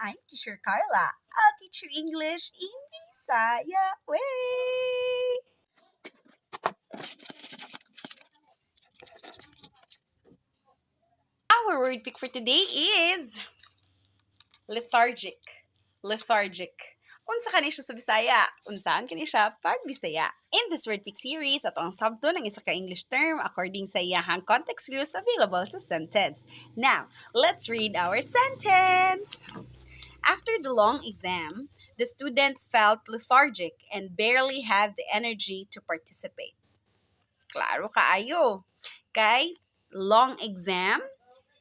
I'm Teacher Carla. I'll teach you English in Bisaya way. Our word pick for today is lethargic. Lethargic. Unsa kani siya sa Bisaya? Unsaan kani siya pag Bisaya? In this word pick series, ato ang sabto ng isa ka English term according sa iyahang context clues available sa sentence. Now, let's read our sentence. After the long exam, the students felt lethargic and barely had the energy to participate. Klaro kaayo. Kay long exam,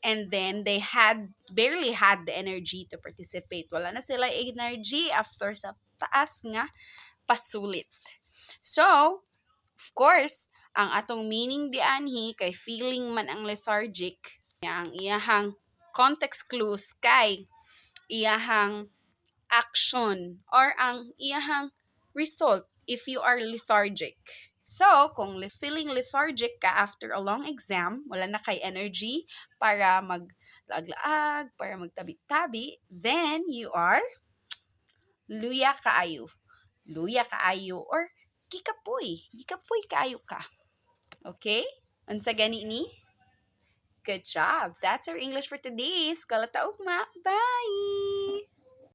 and then they barely had the energy to participate. Wala na sila energy after sa taas nga pasulit. So, of course, ang atong meaning di anhi kay feeling man ang lethargic, ang iyahang context clues kay iyahang action or ang iyahang result if you are lethargic. So, kung feeling lethargic ka after a long exam, wala na kay energy para maglaag-laag, para magtabi-tabi, then you are luya kaayo. Luya kaayo or gikapoy. Gikapoy kaayo ka. Okay? Unsa gani ni? Good job. That's our English for today. Kalataugma. Bye!